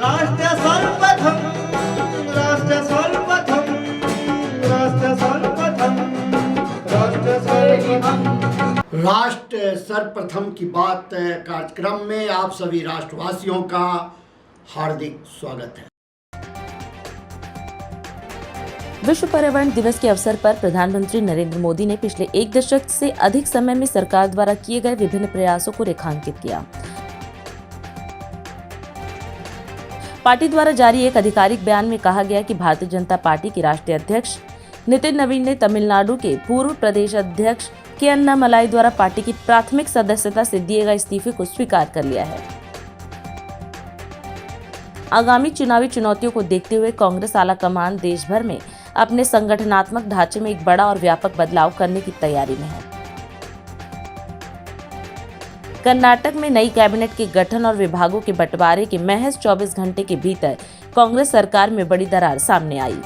राष्ट्र सर्वप्रथम राष्ट्र सर्वप्रथम राष्ट्र सर्वप्रथम राष्ट्र सर्वप्रथम राष्ट्र सर्वप्रथम की बात कार्यक्रम में आप सभी राष्ट्रवासियों का हार्दिक स्वागत है। विश्व पर्यावरण दिवस के अवसर पर प्रधानमंत्री नरेंद्र मोदी ने पिछले एक दशक से अधिक समय में सरकार द्वारा किए गए विभिन्न प्रयासों को रेखांकित किया। पार्टी द्वारा जारी एक आधिकारिक बयान में कहा गया कि भारतीय जनता पार्टी के राष्ट्रीय अध्यक्ष नितिन नवीन ने तमिलनाडु के पूर्व प्रदेश अध्यक्ष के अन्नामलाई द्वारा पार्टी की प्राथमिक सदस्यता से दिए गए इस्तीफे को स्वीकार कर लिया है। आगामी चुनावी चुनौतियों को देखते हुए कांग्रेस आला कमान देश भर में अपने संगठनात्मक ढांचे में एक बड़ा और व्यापक बदलाव करने की तैयारी में है। कर्नाटक में नई कैबिनेट के गठन और विभागों के बंटवारे के महज 24 घंटे के भीतर कांग्रेस सरकार में बड़ी दरार सामने आई।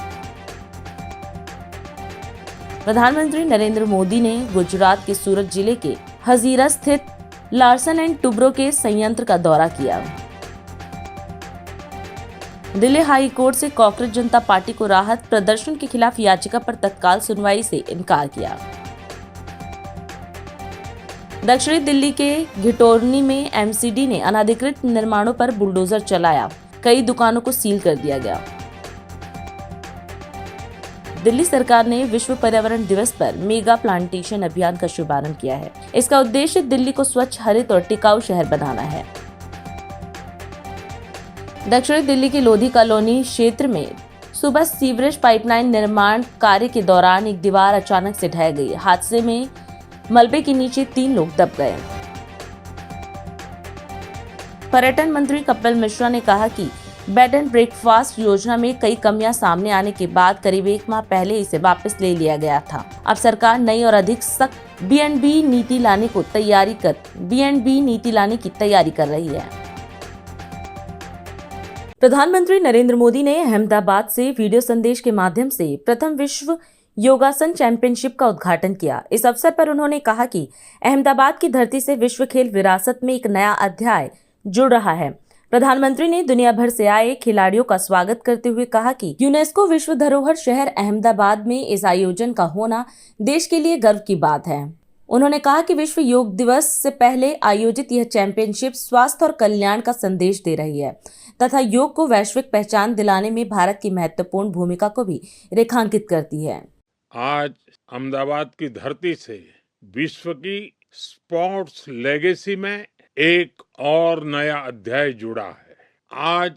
प्रधानमंत्री नरेंद्र मोदी ने गुजरात के सूरत जिले के हजीरा स्थित लार्सन एंड टुब्रो के संयंत्र का दौरा किया। दिल्ली हाई कोर्ट से कांग्रेस जनता पार्टी को राहत प्रदर्शन के खिलाफ याचिका पर तत्काल सुनवाई से इनकार किया। दक्षिणी दिल्ली के घिटोरनी में एमसीडी ने अनाधिकृत निर्माणों पर बुलडोजर चलाया, कई दुकानों को सील कर दिया गया। दिल्ली सरकार ने विश्व पर्यावरण दिवस पर मेगा प्लांटेशन अभियान का शुभारंभ किया है। इसका उद्देश्य दिल्ली को स्वच्छ, हरित और टिकाऊ शहर बनाना है। दक्षिणी दिल्ली के लोधी कॉलोनी क्षेत्र में सुबह सीवरेज पाइपलाइन निर्माण कार्य के दौरान एक दीवार अचानक से ढह गई। हादसे में मलबे के नीचे 3 लोग दब गए। पर्यटन मंत्री कपिल मिश्रा ने कहा कि बेड एंड ब्रेकफास्ट योजना में कई कमियां सामने आने के बाद करीब 1 माह पहले इसे वापस ले लिया गया था। अब सरकार नई और अधिक सख्त बी नीति लाने की तैयारी कर रही है। प्रधानमंत्री नरेंद्र मोदी ने अहमदाबाद से वीडियो संदेश के माध्यम से प्रथम विश्व योगासन चैंपियनशिप का उद्घाटन किया। इस अवसर पर उन्होंने कहा कि अहमदाबाद की धरती से विश्व खेल विरासत में एक नया अध्याय जुड़ रहा है। प्रधानमंत्री ने दुनिया भर से आए खिलाड़ियों का स्वागत करते हुए कहा कि यूनेस्को विश्व धरोहर शहर अहमदाबाद में इस आयोजन का होना देश के लिए गर्व की बात है। उन्होंने कहा कि विश्व योग दिवस से पहले आयोजित यह चैंपियनशिप स्वास्थ्य और कल्याण का संदेश दे रही है तथा योग को वैश्विक पहचान दिलाने में भारत की महत्वपूर्ण भूमिका को भी रेखांकित करती है। आज अहमदाबाद की धरती से विश्व की स्पोर्ट्स लेगेसी में एक और नया अध्याय जुड़ा है। आज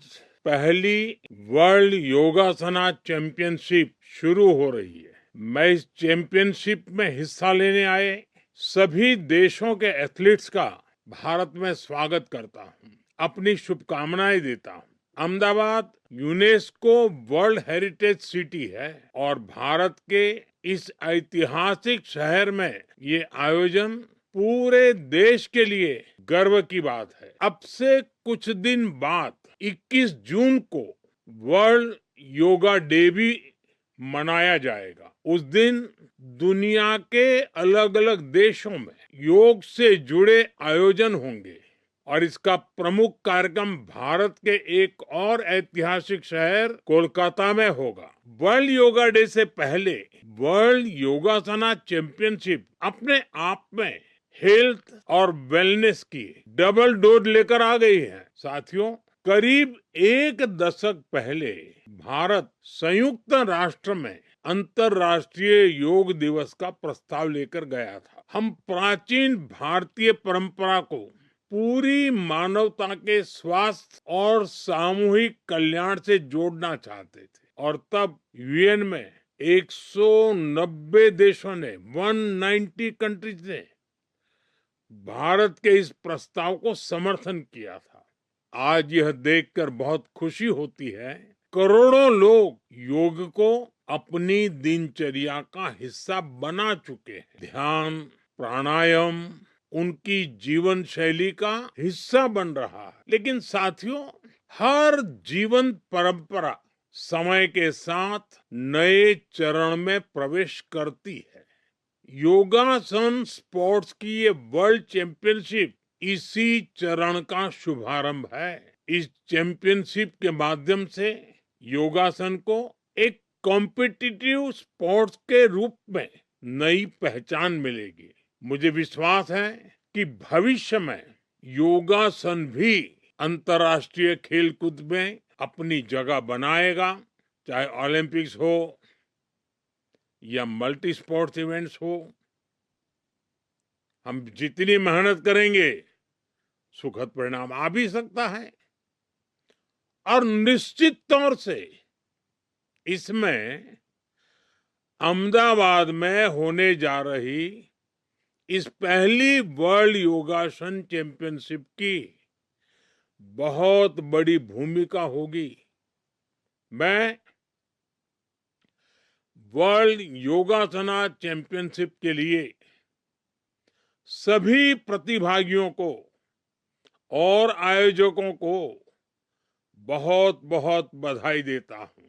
पहली वर्ल्ड योगासना चैंपियनशिप शुरू हो रही है। मैं इस चैंपियनशिप में हिस्सा लेने आए सभी देशों के एथलीट्स का भारत में स्वागत करता हूं, अपनी शुभकामनाएं देता हूं। Ahmedabad UNESCO world heritage city है और भारत के इस ऐतिहासिक शहर में ये आयोजन पूरे देश के लिए गर्व की बात है। अब से कुछ दिन बाद 21 जून को वर्ल्ड योगा डे भी मनाया जाएगा। उस दिन दुनिया के अलग अलग देशों में योग से जुड़े आयोजन होंगे और इसका प्रमुख कार्यक्रम भारत के एक और ऐतिहासिक शहर कोलकाता में होगा। वर्ल्ड योगा डे से पहले वर्ल्ड योगासना चैंपियनशिप अपने आप में हेल्थ और वेलनेस की डबल डोज लेकर आ गई है। साथियों, करीब 1 दशक पहले भारत संयुक्त राष्ट्र में अंतर्राष्ट्रीय योग दिवस का प्रस्ताव लेकर गया था। हम प्राचीन भारतीय परंपरा को पूरी मानवता के स्वास्थ्य और सामूहिक कल्याण से जोड़ना चाहते थे और तब यूएन में 190 देशों ने 190 कंट्रीज ने भारत के इस प्रस्ताव को समर्थन किया था। आज यह देखकर बहुत खुशी होती है, करोड़ों लोग योग को अपनी दिनचर्या का हिस्सा बना चुके हैं। ध्यान, प्राणायाम उनकी जीवन शैली का हिस्सा बन रहा है। लेकिन साथियों, हर जीवन परंपरा समय के साथ नए चरण में प्रवेश करती है। योगासन स्पोर्ट्स की ये वर्ल्ड चैंपियनशिप इसी चरण का शुभारंभ है। इस चैंपियनशिप के माध्यम से योगासन को एक कॉम्पिटिटिव स्पोर्ट्स के रूप में नई पहचान मिलेगी। मुझे विश्वास है कि भविष्य में योगासन भी अंतर्राष्ट्रीय खेलकूद में अपनी जगह बनाएगा, चाहे ओलंपिक्स हो या मल्टी स्पोर्ट्स इवेंट्स हो। हम जितनी मेहनत करेंगे सुखद परिणाम आ भी सकता है, और निश्चित तौर से इसमें अहमदाबाद में होने जा रही इस पहली वर्ल्ड योगासन चैंपियनशिप की बहुत बड़ी भूमिका होगी। मैं वर्ल्ड योगासना चैंपियनशिप के लिए सभी प्रतिभागियों को और आयोजकों को बहुत बहुत बधाई देता हूं।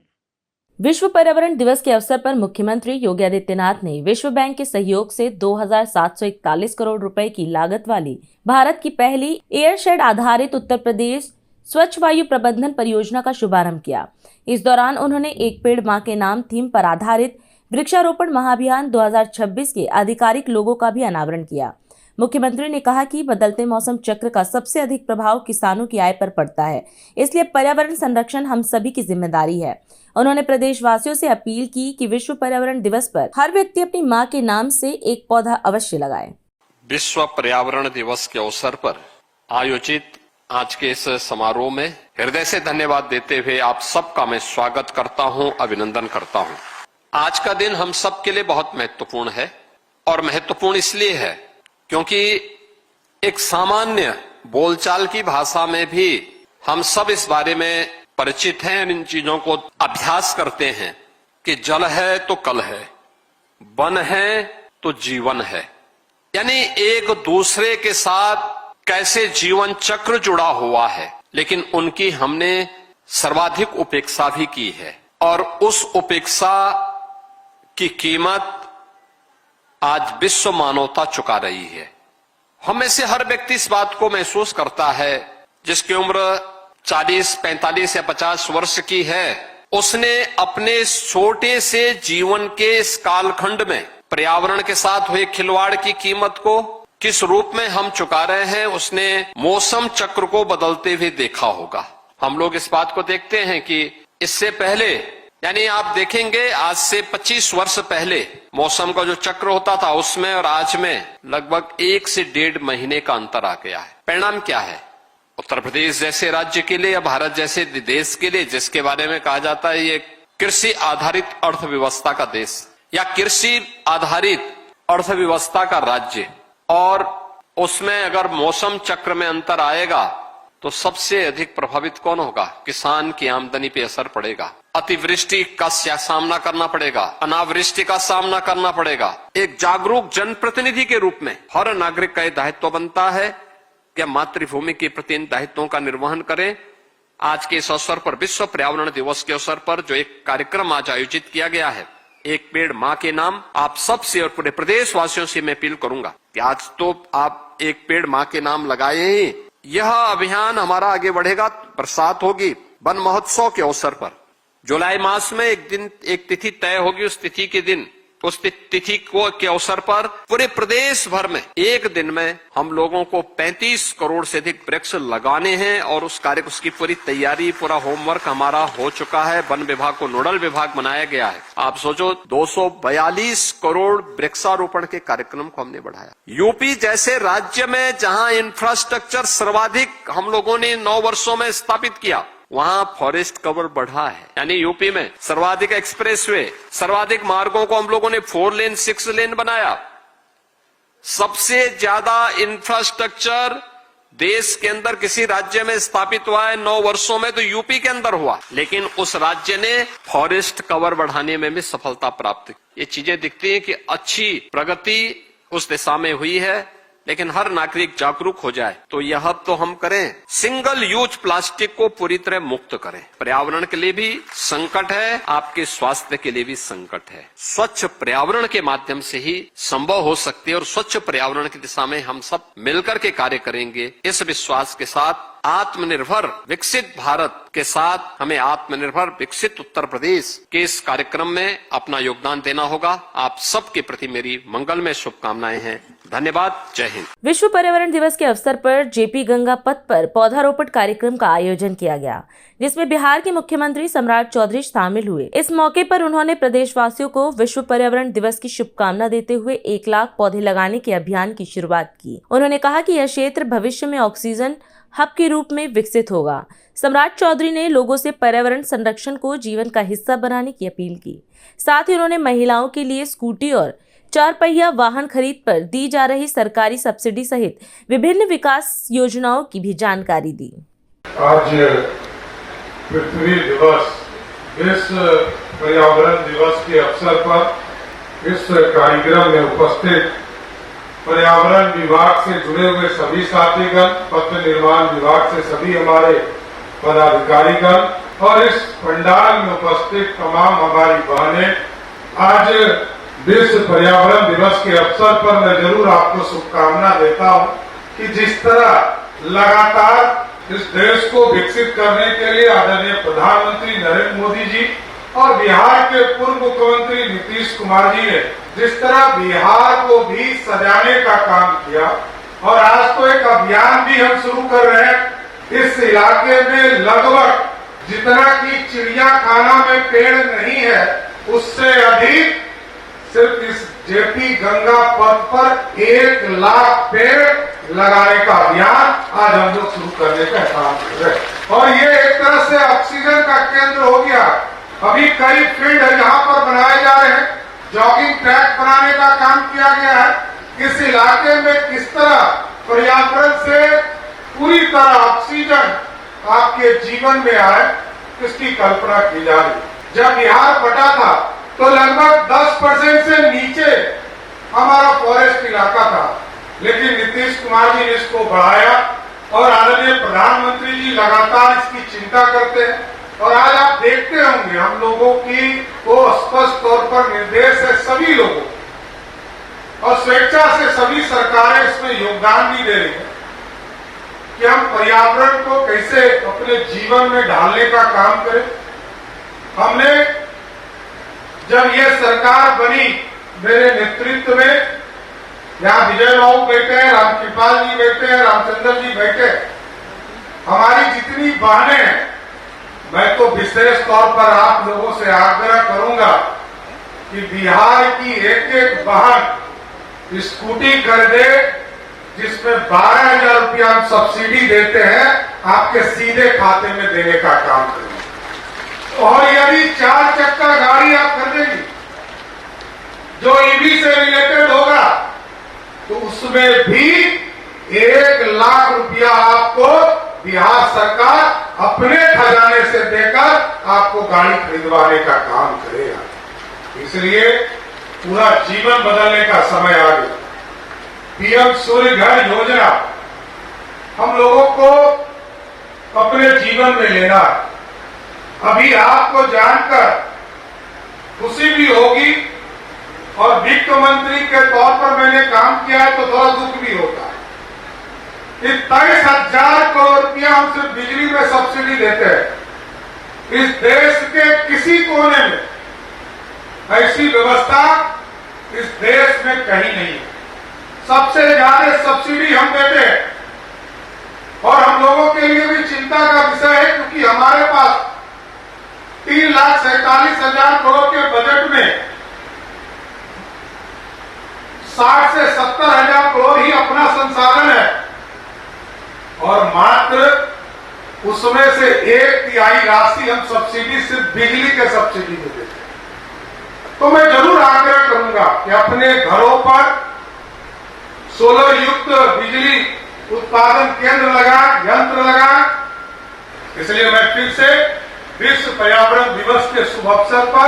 विश्व पर्यावरण दिवस के अवसर पर मुख्यमंत्री योगी आदित्यनाथ ने विश्व बैंक के सहयोग से 2,741 करोड़ रुपए की लागत वाली भारत की पहली एयरशेड आधारित उत्तर प्रदेश स्वच्छ वायु प्रबंधन परियोजना का शुभारंभ किया। इस दौरान उन्होंने एक पेड़ मां के नाम थीम पर आधारित वृक्षारोपण महाअभियान 2026 के आधिकारिक लोगों का भी अनावरण किया। मुख्यमंत्री ने कहा कि बदलते मौसम चक्र का सबसे अधिक प्रभाव किसानों की आय पर पड़ता है, इसलिए पर्यावरण संरक्षण हम सभी की जिम्मेदारी है। उन्होंने प्रदेशवासियों से अपील की कि विश्व पर्यावरण दिवस पर हर व्यक्ति अपनी मां के नाम से एक पौधा अवश्य लगाए। विश्व पर्यावरण दिवस के अवसर पर आयोजित आज के इस समारोह में हृदय से धन्यवाद देते हुए आप सबका मैं स्वागत करता हूं, अभिनंदन करता हूं। आज का दिन हम सब के लिए बहुत महत्वपूर्ण है, और महत्वपूर्ण इसलिए है क्योंकि एक सामान्य बोलचाल की भाषा में भी हम सब इस बारे में परिचित हैं, इन चीजों को अभ्यास करते हैं कि जल है तो कल है, वन है तो जीवन है। यानी एक दूसरे के साथ कैसे जीवन चक्र जुड़ा हुआ है, लेकिन उनकी हमने सर्वाधिक उपेक्षा भी की है, और उस उपेक्षा की कीमत आज विश्व मानवता चुका रही है। हम में से हर व्यक्ति इस बात को महसूस करता है, जिसकी उम्र 40, 45 या 50 वर्ष की है, उसने अपने छोटे से जीवन के इस कालखंड में पर्यावरण के साथ हुए खिलवाड़ की कीमत को किस रूप में हम चुका रहे हैं, उसने मौसम चक्र को बदलते हुए देखा होगा। हम लोग इस बात को देखते हैं कि इससे पहले, यानी आप देखेंगे आज से 25 वर्ष पहले मौसम का जो चक्र होता था उसमें और आज में लगभग 1 से 1.5 महीने का अंतर आ गया है। परिणाम क्या है? उत्तर प्रदेश जैसे राज्य के लिए या भारत जैसे देश के लिए, जिसके बारे में कहा जाता है ये कृषि आधारित अर्थव्यवस्था का देश या कृषि आधारित अर्थव्यवस्था का राज्य, और उसमें अगर मौसम चक्र में अंतर आएगा तो सबसे अधिक प्रभावित कौन होगा? किसान की आमदनी पे असर पड़ेगा, अतिवृष्टि का सामना करना पड़ेगा, अनावृष्टि का सामना करना पड़ेगा। एक जागरूक जनप्रतिनिधि के रूप में हर नागरिक का यह दायित्व बनता है कि मातृभूमि के प्रति इन दायित्वों का निर्वहन करें। आज के इस अवसर पर, विश्व पर्यावरण दिवस के अवसर पर जो एक कार्यक्रम आज आयोजित किया गया है, एक पेड़ मां के नाम, आप सबसे और पूरे प्रदेशवासियों से मैं अपील करूंगा कि आज तो आप एक पेड़ मां के नाम लगाए ही, यह अभियान हमारा आगे बढ़ेगा। बरसात होगी, वन महोत्सव के अवसर पर जुलाई मास में एक तिथि तय होगी। उस तिथि के दिन, उस तिथि को के अवसर पर पूरे प्रदेश भर में एक दिन में हम लोगों को 35 करोड़ से अधिक वृक्ष लगाने हैं, और उस कार्य उसकी पूरी तैयारी, पूरा होमवर्क हमारा हो चुका है। वन विभाग को नोडल विभाग बनाया गया है। आप सोचो 242 करोड़ वृक्षारोपण के कार्यक्रम को हमने बढ़ाया। यूपी जैसे राज्य में जहां इंफ्रास्ट्रक्चर सर्वाधिक हम लोगों ने 9 वर्षों में स्थापित किया, वहां फॉरेस्ट कवर बढ़ा है। यानी यूपी में सर्वाधिक एक्सप्रेसवे, सर्वाधिक मार्गों को हम लोगों ने 4 लेन 6 लेन बनाया। सबसे ज्यादा इंफ्रास्ट्रक्चर देश के अंदर किसी राज्य में स्थापित हुआ है 9 वर्षों में तो यूपी के अंदर हुआ, लेकिन उस राज्य ने फॉरेस्ट कवर बढ़ाने में भी सफलता प्राप्त की। ये चीजें दिखती हैं कि अच्छी प्रगति उस दिशा में हुई है, लेकिन हर नागरिक जागरूक हो जाए तो यह तो हम करें, सिंगल यूज प्लास्टिक को पूरी तरह मुक्त करें। पर्यावरण के लिए भी संकट है, आपके स्वास्थ्य के लिए भी संकट है। स्वच्छ पर्यावरण के माध्यम से ही संभव हो सकती है, और स्वच्छ पर्यावरण की दिशा में हम सब मिलकर के कार्य करेंगे। इस विश्वास के साथ आत्मनिर्भर विकसित भारत के साथ हमें आत्मनिर्भर विकसित उत्तर प्रदेश के इस कार्यक्रम में अपना योगदान देना होगा। आप सबके प्रति मेरी मंगलमय शुभकामनाएं हैं। धन्यवाद। जय हिंद। विश्व पर्यावरण दिवस के अवसर पर जेपी गंगा पथ पर पौधारोपण कार्यक्रम का आयोजन किया गया, जिसमें बिहार के मुख्यमंत्री सम्राट चौधरी शामिल हुए। इस मौके पर उन्होंने प्रदेशवासियों को विश्व पर्यावरण दिवस की शुभकामना देते हुए 1 लाख पौधे लगाने के अभियान की शुरुआत की। उन्होंने कहा कि यह क्षेत्र भविष्य में ऑक्सीजन हब के रूप में विकसित होगा। सम्राट चौधरी ने लोगों से पर्यावरण संरक्षण को जीवन का हिस्सा बनाने की अपील की। साथ ही उन्होंने महिलाओं के लिए स्कूटी और 4 पहिया वाहन खरीद पर दी जा रही सरकारी सब्सिडी सहित विभिन्न विकास योजनाओं की भी जानकारी दी। आज पृथ्वी दिवस, विश्व पर्यावरण दिवस के अवसर पर इस कार्यक्रम में उपस्थित पर्यावरण विभाग से जुड़े हुए सभी साथीगण, पथ निर्माण विभाग से सभी हमारे पदाधिकारीगण और इस पंडाल में उपस्थित तमाम हमारी बहनें, आज विश्व पर्यावरण दिवस के अवसर पर मैं जरूर आपको शुभकामना देता हूं कि जिस तरह लगातार इस देश को विकसित करने के लिए आदरणीय प्रधानमंत्री नरेंद्र मोदी जी और बिहार के पूर्व मुख्यमंत्री नीतीश कुमार जी ने जिस तरह बिहार को भी सजाने का काम किया, और आज तो एक अभियान भी हम शुरू कर रहे हैं। इस इलाके में लगभग जितना कि चिड़ियाखाना में पेड़ नहीं है, उससे अधिक सिर्फ इस जेपी गंगा पथ पर 1 लाख पेड़ लगाने का अभियान आज हम लोग शुरू करने का काम कर रहे हैं। और ये एक तरह से ऑक्सीजन का केंद्र हो गया। अभी कई फील्ड यहाँ पर बनाए जा रहे हैं, जॉगिंग ट्रैक बनाने का काम किया गया है। इस इलाके में किस तरह पर्यावरण से पूरी तरह ऑक्सीजन आपके जीवन में आए, इसकी कल्पना की जा रही है। जब बिहार बटा था तो लगभग 10% से नीचे हमारा फॉरेस्ट इलाका था, लेकिन नीतीश कुमार जी ने इसको बढ़ाया और आदरणीय प्रधानमंत्री जी लगातार इसकी चिंता करते हैं। और आज आप देखते होंगे हम लोगों की को स्पष्ट तौर पर निर्देश है सभी लोगों, और स्वेच्छा से सभी सरकारें इसमें योगदान भी दे रही है कि हम पर्यावरण को कैसे अपने जीवन में ढालने का काम करें। हमने जब ये सरकार बनी, मेरे नेतृत्व में, यहाँ विजय बाबू बैठे हैं, रामकृपाल जी बैठे हैं, रामचंद्र जी बैठे हैं, हमारी जितनी बहनें हैं, मैं तो विशेष तौर पर आप लोगों से आग्रह करूंगा कि बिहार की एक बहन स्कूटी खरीदे जिसमें 12,000 रुपया हम सब्सिडी देते हैं, आपके सीधे खाते में देने का काम करेंगे। और यदि 4 चक्का गाड़ी आप खरीदेंगे जो ईवी से रिलेटेड होगा, तो उसमें भी 1 लाख रुपया आपको बिहार सरकार अपने खजाने से देकर आपको गाड़ी खरीदवाने का काम करेगा। इसलिए पूरा जीवन बदलने का समय आ गया। पीएम सूर्य घर योजना हम लोगों को अपने जीवन में लेना है। अभी आपको जानकर खुशी भी होगी, और वित्त मंत्री के तौर पर मैंने काम किया है तो थोड़ा दुख भी होता है। 23,000 करोड़ रुपया हम सिर्फ बिजली में सब्सिडी देते हैं। इस देश के किसी कोने में ऐसी व्यवस्था इस देश में कहीं नहीं है। सबसे ज्यादा सब्सिडी हम देते हैं, और हम लोगों के लिए भी चिंता का विषय है, क्योंकि हमारे पास 3,47,000 करोड़ के बजट में 60 से 70,000 करोड़ ही अपना संसाधन है, और मात्र उसमें से 1/3 राशि हम सब्सिडी सिर्फ बिजली के सब्सिडी में देते हैं। तो मैं जरूर आग्रह करूंगा कि अपने घरों पर सोलर युक्त बिजली उत्पादन केंद्र लगाएं, यंत्र लगाएं। इसलिए मैं फिर से विश्व पर्यावरण दिवस के शुभ अवसर पर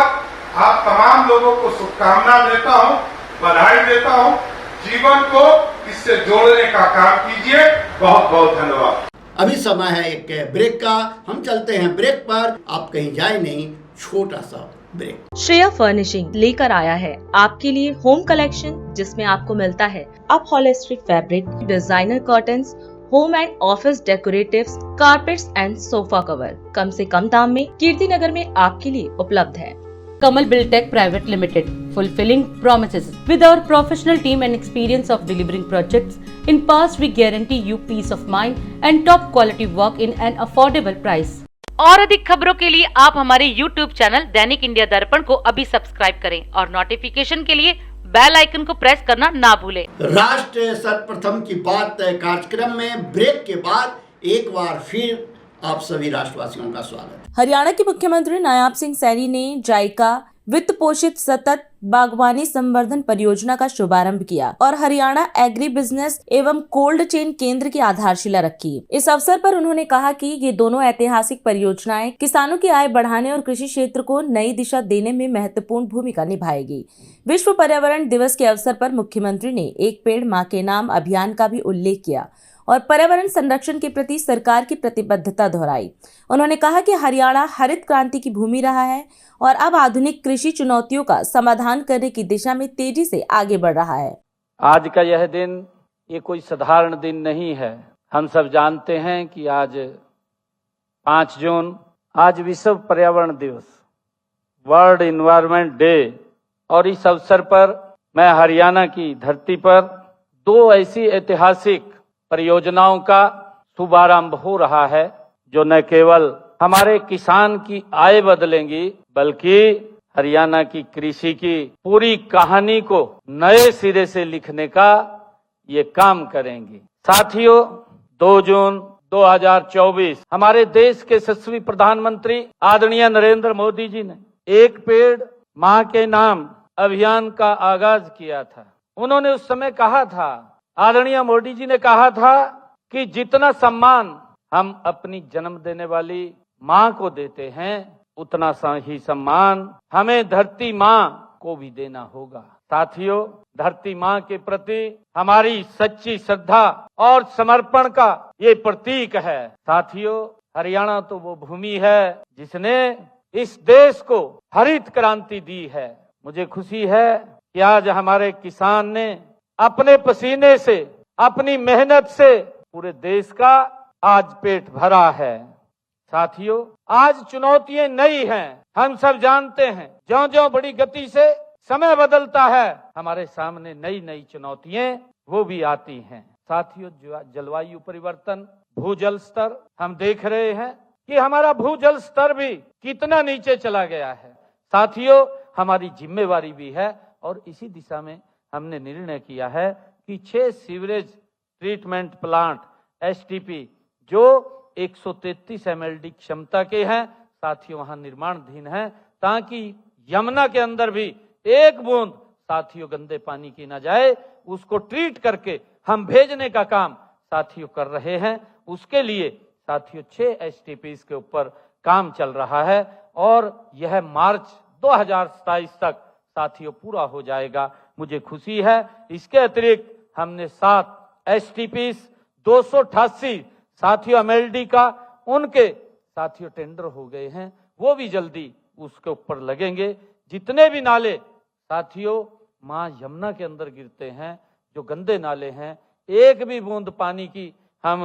आप तमाम लोगों को शुभकामना देता हूं, बधाई देता हूं। जीवन को इससे जोड़ने का काम कीजिए। बहुत बहुत धन्यवाद। अभी समय है एक ब्रेक का, हम चलते हैं ब्रेक पर। आप कहीं जाए नहीं, छोटा सा ब्रेक। श्रेया फर्निशिंग लेकर आया है आपके लिए होम कलेक्शन, जिसमें आपको मिलता है upholstery fabric, designer curtains, home and office decoratives, carpets and sofa cover कम से कम दाम में कीर्ति नगर में आपके लिए उपलब्ध है। Kamal Buildtech Private Limited, fulfilling promises. With our professional team and experience of delivering projects, in past we guarantee you peace of mind and top quality work in an affordable price. और अधिक खबरों के लिए आप हमारे YouTube channel दैनिक India दर्पण को अभी सब्सक्राइब करें और नोटिफिकेशन के लिए बेल आइकन को प्रेस करना ना भूलें। राष्ट्र सर्वप्रथम की बात कार्यक्रम में ब्रेक के बाद एक बार फिर आप सभी राष्ट्रवासियों का स्वागत है। हरियाणा के मुख्यमंत्री नायाब सिंह सैनी ने जायका वित्त पोषित सतत बागवानी संवर्धन परियोजना का शुभारंभ किया और हरियाणा एग्री बिजनेस एवं कोल्ड चेन केंद्र की आधारशिला रखी। इस अवसर पर उन्होंने कहा कि ये दोनों ऐतिहासिक परियोजनाएं किसानों की आय बढ़ाने और कृषि क्षेत्र को नई दिशा देने में महत्वपूर्ण भूमिका निभाएगी। विश्व पर्यावरण दिवस के अवसर पर मुख्यमंत्री ने एक पेड़ मां के नाम अभियान का भी उल्लेख किया और पर्यावरण संरक्षण के प्रति सरकार की प्रतिबद्धता दोहराई। उन्होंने कहा कि हरियाणा हरित क्रांति की भूमि रहा है और अब आधुनिक कृषि चुनौतियों का समाधान करने की दिशा में तेजी से आगे बढ़ रहा है। आज का यह दिन ये कोई साधारण दिन नहीं है। हम सब जानते हैं कि आज 5 जून आज विश्व पर्यावरण दिवस, वर्ल्ड एनवायरनमेंट डे, और इस अवसर पर मैं हरियाणा की धरती पर 2 ऐसी ऐतिहासिक परियोजनाओं का शुभारंभ हो रहा है जो न केवल हमारे किसान की आय बदलेंगी बल्कि हरियाणा की कृषि की पूरी कहानी को नए सिरे से लिखने का ये काम करेंगी। साथियों, 2 जून 2024 हमारे देश के यशस्वी प्रधानमंत्री आदरणीय नरेंद्र मोदी जी ने एक पेड़ मां के नाम अभियान का आगाज किया था। उन्होंने उस समय कहा था, आदरणीय मोदी जी ने कहा था कि जितना सम्मान हम अपनी जन्म देने वाली मां को देते हैं उतना ही सम्मान हमें धरती मां को भी देना होगा। साथियों, धरती मां के प्रति हमारी सच्ची श्रद्धा और समर्पण का ये प्रतीक है। साथियों, हरियाणा तो वो भूमि है जिसने इस देश को हरित क्रांति दी है। मुझे खुशी है कि आज हमारे किसान ने अपने पसीने से, अपनी मेहनत से पूरे देश का आज पेट भरा है। साथियों, आज चुनौतियां नई हैं। हम सब जानते हैं ज्यों-ज्यों बड़ी गति से समय बदलता है हमारे सामने नई नई चुनौतियां वो भी आती हैं। साथियों, जलवायु परिवर्तन, भूजल स्तर, हम देख रहे हैं कि हमारा भूजल स्तर भी कितना नीचे चला गया है। साथियों, हमारी जिम्मेवारी भी है और इसी दिशा में हमने निर्णय किया है कि 6 सीवरेज ट्रीटमेंट प्लांट STP जो 133 MLD क्षमता के हैं, साथियों वहां निर्माणाधीन है, ताकि यमुना के अंदर भी एक बूंद साथियों गंदे पानी की ना जाए, उसको ट्रीट करके हम भेजने का काम साथियों कर रहे हैं। उसके लिए साथियों 6 STPs के ऊपर काम चल रहा है और यह मार्च 2027 तक साथियों पूरा हो जाएगा। मुझे खुशी है। इसके अतिरिक्त हमने 7 STPs 288 साथियों MLD का उनके साथियों टेंडर हो गए हैं, वो भी जल्दी उसके ऊपर लगेंगे। जितने भी नाले साथियों मां यमुना के अंदर गिरते हैं, जो गंदे नाले हैं, एक भी बूंद पानी की हम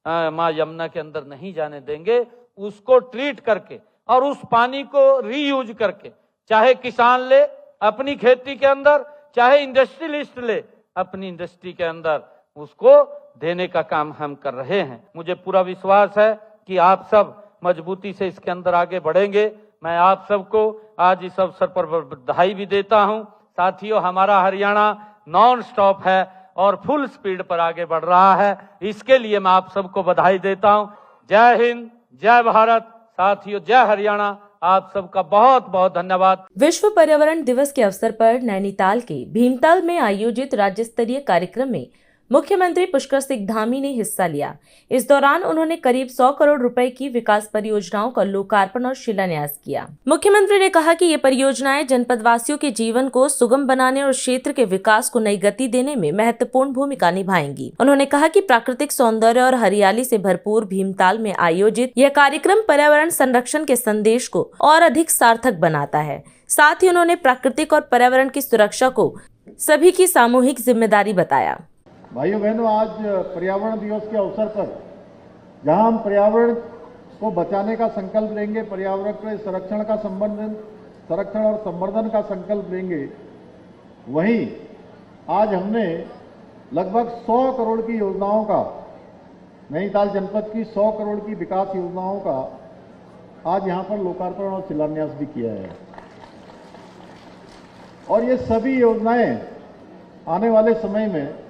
मां यमुना के अंदर नहीं जाने देंगे। उसको ट्रीट करके और उस पानी को रीयूज करके, चाहे किसान ले अपनी खेती के अंदर, चाहे इंडस्ट्रियलिस्ट ले अपनी इंडस्ट्री के अंदर, उसको देने का काम हम कर रहे हैं। मुझे पूरा विश्वास है कि आप सब मजबूती से इसके अंदर आगे बढ़ेंगे। मैं आप सबको आज इस अवसर पर बधाई भी देता हूं। साथियों, हमारा हरियाणा नॉन स्टॉप है और फुल स्पीड पर आगे बढ़ रहा है। इसके लिए मैं आप सबको बधाई देता हूं। जय हिंद, जय भारत। साथियों, जय हरियाणा। आप सबका बहुत बहुत धन्यवाद। विश्व पर्यावरण दिवस के अवसर पर नैनीताल के भीमताल में आयोजित राज्य स्तरीय कार्यक्रम में मुख्यमंत्री पुष्कर सिंह धामी ने हिस्सा लिया। इस दौरान उन्होंने करीब 100 करोड़ रुपए की विकास परियोजनाओं का लोकार्पण और शिलान्यास किया। मुख्यमंत्री ने कहा कि ये परियोजनाएं जनपदवासियों के जीवन को सुगम बनाने और क्षेत्र के विकास को नई गति देने में महत्वपूर्ण भूमिका निभाएंगी। उन्होंने कहा कि प्राकृतिक सौंदर्य और हरियाली से भरपूर भीमताल में आयोजित यह कार्यक्रम पर्यावरण संरक्षण के संदेश को और अधिक सार्थक बनाता है। साथ ही उन्होंने प्राकृतिक और पर्यावरण की सुरक्षा को सभी की सामूहिक जिम्मेदारी बताया। भाइयों बहनों, आज पर्यावरण दिवस के अवसर पर जहां हम पर्यावरण को बचाने का संकल्प लेंगे, पर्यावरण के संरक्षण और संवर्धन का संकल्प लेंगे, वहीं आज हमने लगभग 100 करोड़ की योजनाओं का, नैनीताल जनपद की 100 करोड़ की विकास योजनाओं का आज यहां पर लोकार्पण और शिलान्यास भी किया है। और ये सभी योजनाएं आने वाले समय में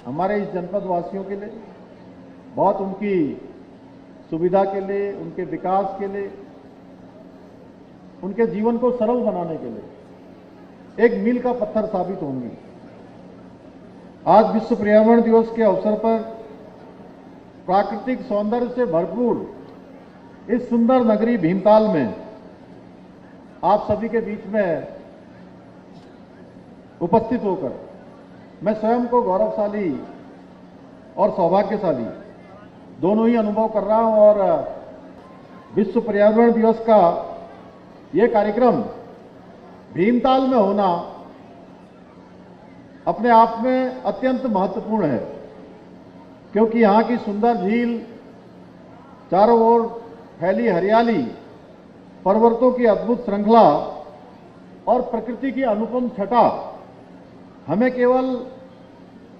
हमारे इस जनपद वासियों के लिए, बहुत उनकी सुविधा के लिए, उनके विकास के लिए, उनके जीवन को सरल बनाने के लिए एक मील का पत्थर साबित होंगी। आज विश्व पर्यावरण दिवस के अवसर पर प्राकृतिक सौंदर्य से भरपूर इस सुंदर नगरी भीमताल में आप सभी के बीच में उपस्थित होकर मैं स्वयं को गौरवशाली और सौभाग्यशाली दोनों ही अनुभव कर रहा हूं। और विश्व पर्यावरण दिवस का ये कार्यक्रम भीमताल में होना अपने आप में अत्यंत महत्वपूर्ण है, क्योंकि यहाँ की सुंदर झील, चारों ओर फैली हरियाली, पर्वतों की अद्भुत श्रृंखला और प्रकृति की अनुपम छटा हमें केवल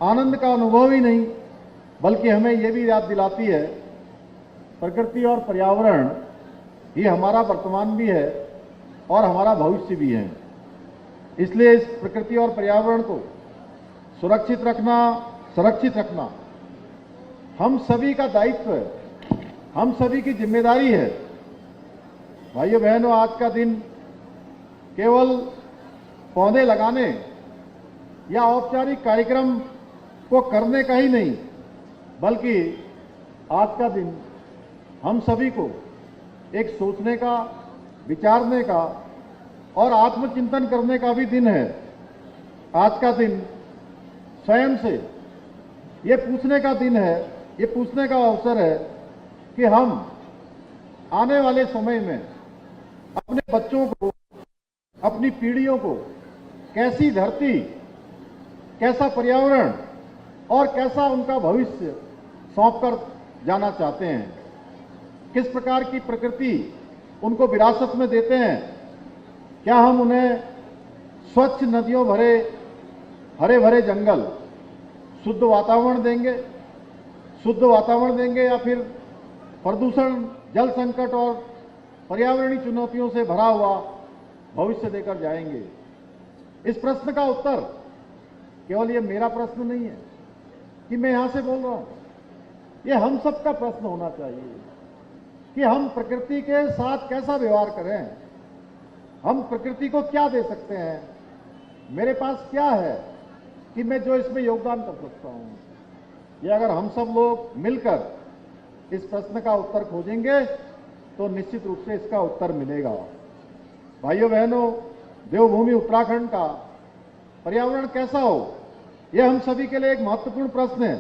आनंद का अनुभव ही नहीं, बल्कि हमें यह भी याद दिलाती है प्रकृति और पर्यावरण ही हमारा वर्तमान भी है और हमारा भविष्य भी है। इसलिए इस प्रकृति और पर्यावरण को सुरक्षित रखना, संरक्षित रखना हम सभी का दायित्व है, हम सभी की जिम्मेदारी है। भाइयों बहनों, आज का दिन केवल पौधे लगाने या औपचारिक कार्यक्रम को करने का ही नहीं, बल्कि आज का दिन हम सभी को एक सोचने का, विचारने का और आत्मचिंतन करने का भी दिन है। आज का दिन स्वयं से ये पूछने का दिन है, ये पूछने का अवसर है कि हम आने वाले समय में अपने बच्चों को, अपनी पीढ़ियों को कैसी धरती, कैसा पर्यावरण और कैसा उनका भविष्य सौंपकर जाना चाहते हैं, किस प्रकार की प्रकृति उनको विरासत में देते हैं। क्या हम उन्हें स्वच्छ नदियों भरे हरे भरे जंगल, शुद्ध वातावरण देंगे या फिर प्रदूषण, जल संकट और पर्यावरणीय चुनौतियों से भरा हुआ भविष्य देकर जाएंगे? इस प्रश्न का उत्तर केवल ये मेरा प्रश्न नहीं है कि मैं यहां से बोल रहा हूं, ये हम सबका प्रश्न होना चाहिए कि हम प्रकृति के साथ कैसा व्यवहार करें, हम प्रकृति को क्या दे सकते हैं, मेरे पास क्या है कि मैं जो इसमें योगदान कर सकता हूं। ये अगर हम सब लोग मिलकर इस प्रश्न का उत्तर खोजेंगे तो निश्चित रूप से इसका उत्तर मिलेगा। भाइयों बहनों, देवभूमि उत्तराखंड का पर्यावरण कैसा हो, यह हम सभी के लिए एक महत्वपूर्ण प्रश्न है,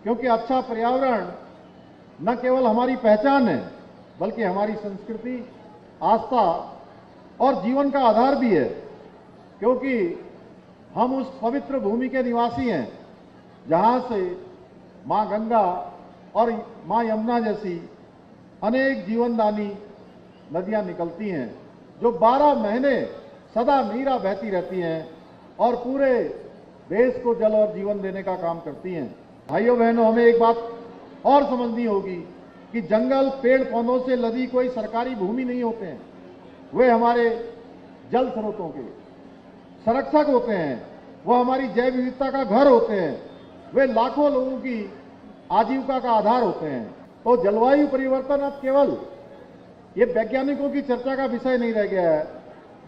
क्योंकि अच्छा पर्यावरण न केवल हमारी पहचान है, बल्कि हमारी संस्कृति, आस्था और जीवन का आधार भी है। क्योंकि हम उस पवित्र भूमि के निवासी हैं जहां से मां गंगा और मां यमुना जैसी अनेक जीवनदानी नदियां निकलती हैं, जो 12 महीने सदा नीरा बहती रहती हैं और पूरे देश को जल और जीवन देने का काम करती हैं। भाइयों बहनों, हमें एक बात और समझनी होगी कि जंगल, पेड़ पौधों से लदी कोई सरकारी भूमि नहीं होते हैं, वे हमारे जल स्रोतों के संरक्षक होते हैं, वो हमारी जैव विविधता का घर होते हैं, वे लाखों लोगों की आजीविका का आधार होते हैं। तो जलवायु परिवर्तन अब केवल ये वैज्ञानिकों की चर्चा का विषय नहीं रह गया है,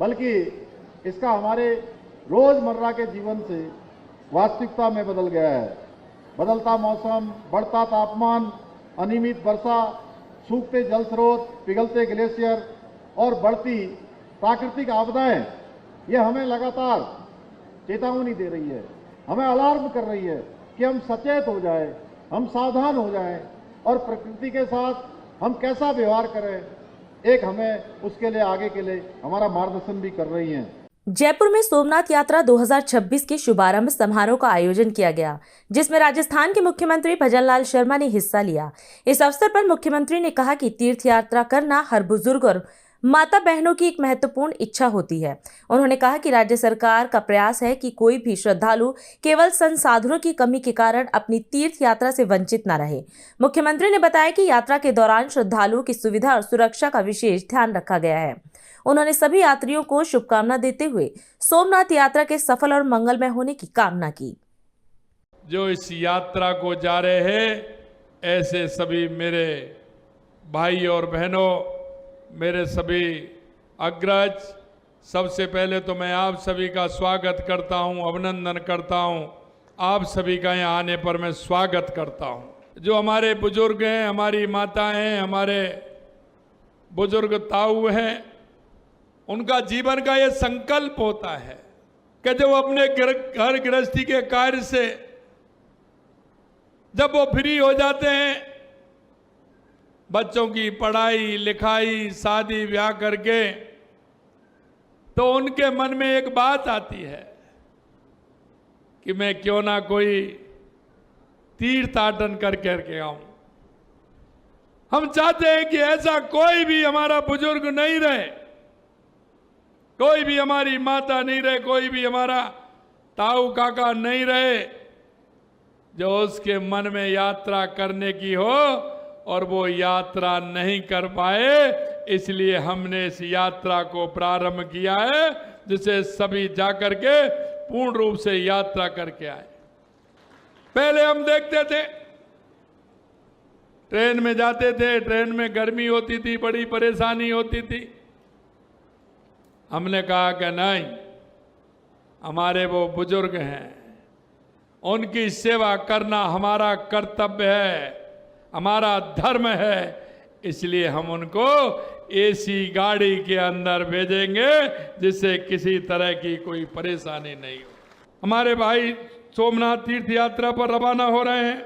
बल्कि इसका हमारे रोजमर्रा के जीवन से वास्तविकता में बदल गया है। बदलता मौसम, बढ़ता तापमान, अनियमित वर्षा, सूखते जल स्रोत, पिघलते ग्लेशियर और बढ़ती प्राकृतिक आपदाएं, ये हमें लगातार चेतावनी दे रही है, हमें अलार्म कर रही है कि हम सचेत हो जाएं, हम सावधान हो जाएं और प्रकृति के साथ हम कैसा व्यवहार करें, एक हमें उसके लिए आगे के लिए हमारा मार्गदर्शन भी कर रही हैं। जयपुर में सोमनाथ यात्रा 2026 के शुभारंभ समारोह का आयोजन किया गया, जिसमें राजस्थान के मुख्यमंत्री भजनलाल शर्मा ने हिस्सा लिया। इस अवसर पर मुख्यमंत्री ने कहा कि तीर्थ यात्रा करना हर बुजुर्ग और माता बहनों की एक महत्वपूर्ण इच्छा होती है। उन्होंने कहा कि राज्य सरकार का प्रयास है कि कोई भी श्रद्धालु केवल संसाधनों की कमी के कारण अपनी तीर्थ यात्रा से वंचित न रहे। मुख्यमंत्री ने बताया कि यात्रा के दौरान श्रद्धालुओं की सुविधा और सुरक्षा का विशेष ध्यान रखा गया है। उन्होंने सभी यात्रियों को शुभकामना देते हुए सोमनाथ यात्रा के सफल और मंगलमय होने की कामना की। जो इस यात्रा को जा रहे हैं, ऐसे सभी मेरे भाई और बहनों, मेरे सभी अग्रज, सबसे पहले तो मैं आप सभी का स्वागत करता हूं, अभिनंदन करता हूं। आप सभी का यहाँ आने पर मैं स्वागत करता हूं। जो हमारे बुजुर्ग हैं, हमारी माताएं हैं, हमारे बुजुर्ग ताऊ हैं, उनका जीवन का ये संकल्प होता है कि जब वो अपने घर गृहस्थी के कार्य से जब वो फ्री हो जाते हैं, बच्चों की पढ़ाई लिखाई शादी ब्याह करके, तो उनके मन में एक बात आती है कि मैं क्यों ना कोई तीर्थाटन करके आऊं। हम चाहते हैं कि ऐसा कोई भी हमारा बुजुर्ग नहीं रहे, कोई भी हमारी माता नहीं रहे, कोई भी हमारा ताऊ काका नहीं रहे जो उसके मन में यात्रा करने की हो और वो यात्रा नहीं कर पाए। इसलिए हमने इस यात्रा को प्रारंभ किया है, जिसे सभी जाकर के पूर्ण रूप से यात्रा करके आए। पहले हम देखते थे, ट्रेन में जाते थे, ट्रेन में गर्मी होती थी, बड़ी परेशानी होती थी। हमने कहा कि नहीं, हमारे वो बुजुर्ग हैं, उनकी सेवा करना हमारा कर्तव्य है, हमारा धर्म है। इसलिए हम उनको एसी गाड़ी के अंदर भेजेंगे, जिससे किसी तरह की कोई परेशानी नहीं हो। हमारे भाई सोमनाथ तीर्थ यात्रा पर रवाना हो रहे हैं।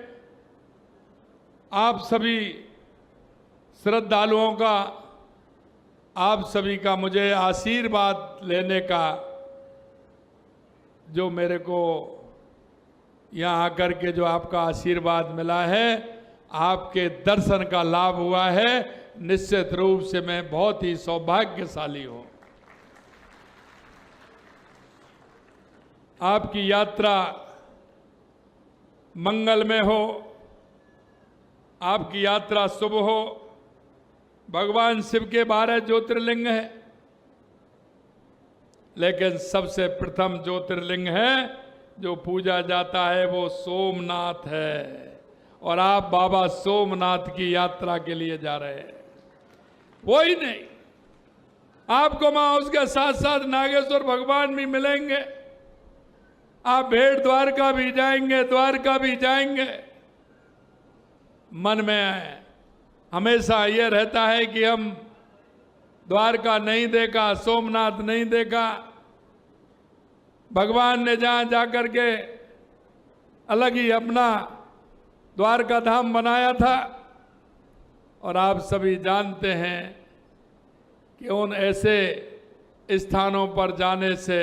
आप सभी श्रद्धालुओं का, आप सभी का मुझे आशीर्वाद लेने का, जो मेरे को यहाँ आकर के जो आपका आशीर्वाद मिला है, आपके दर्शन का लाभ हुआ है, निश्चित रूप से मैं बहुत ही सौभाग्यशाली हूं। आपकी यात्रा मंगलमय हो, आपकी यात्रा शुभ हो। भगवान शिव के 12 ज्योतिर्लिंग है, लेकिन सबसे प्रथम ज्योतिर्लिंग है जो पूजा जाता है, वो सोमनाथ है। और आप बाबा सोमनाथ की यात्रा के लिए जा रहे हैं। वही नहीं, आपको वहां उसके साथ साथ नागेश्वर भगवान भी मिलेंगे। आप भेड़ द्वारका भी जाएंगे, द्वारका भी जाएंगे। मन में हमेशा ये रहता है कि हम द्वारका नहीं देखा, सोमनाथ नहीं देखा। भगवान ने जहां जाकर के अलग ही अपना द्वारका धाम बनाया था। और आप सभी जानते हैं कि उन ऐसे स्थानों पर जाने से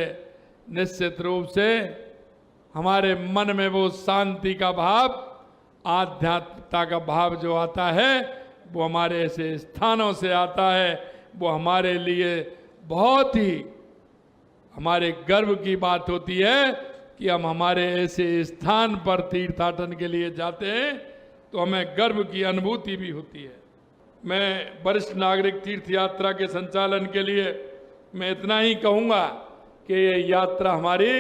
निश्चित रूप से हमारे मन में वो शांति का भाव, आध्यात्मिकता का भाव जो आता है, वो हमारे ऐसे स्थानों से आता है। वो हमारे लिए बहुत ही हमारे गर्व की बात होती है कि हम हमारे ऐसे स्थान पर तीर्थाटन के लिए जाते हैं, तो हमें गर्व की अनुभूति भी होती है। मैं वरिष्ठ नागरिक तीर्थ यात्रा के संचालन के लिए मैं इतना ही कहूँगा कि ये यात्रा हमारी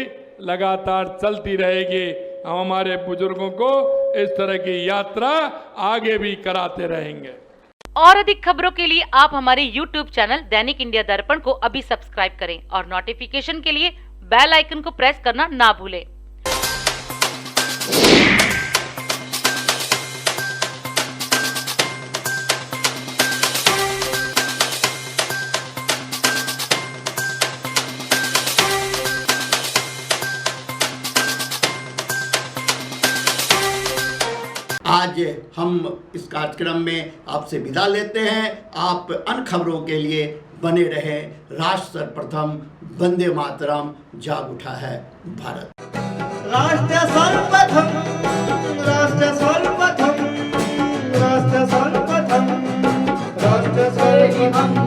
लगातार चलती रहेगी। हम हमारे बुजुर्गों को इस तरह की यात्रा आगे भी कराते रहेंगे। और अधिक खबरों के लिए आप हमारे YouTube चैनल दैनिक इंडिया दर्पण को अभी सब्सक्राइब करें और नोटिफिकेशन के लिए बेल आइकन को प्रेस करना ना भूलें। आज हम इस कार्यक्रम में आपसे विदा लेते हैं। आप अन्य खबरों के लिए बने रहे। राष्ट्र सर्वप्रथम, वंदे मातरम, जाग उठा है भारत। राष्ट्र सर्वप्रथम, राष्ट्र सर्वप्रथम, राष्ट्र सर्वप्रथम, राष्ट्र सर्वप्रथम।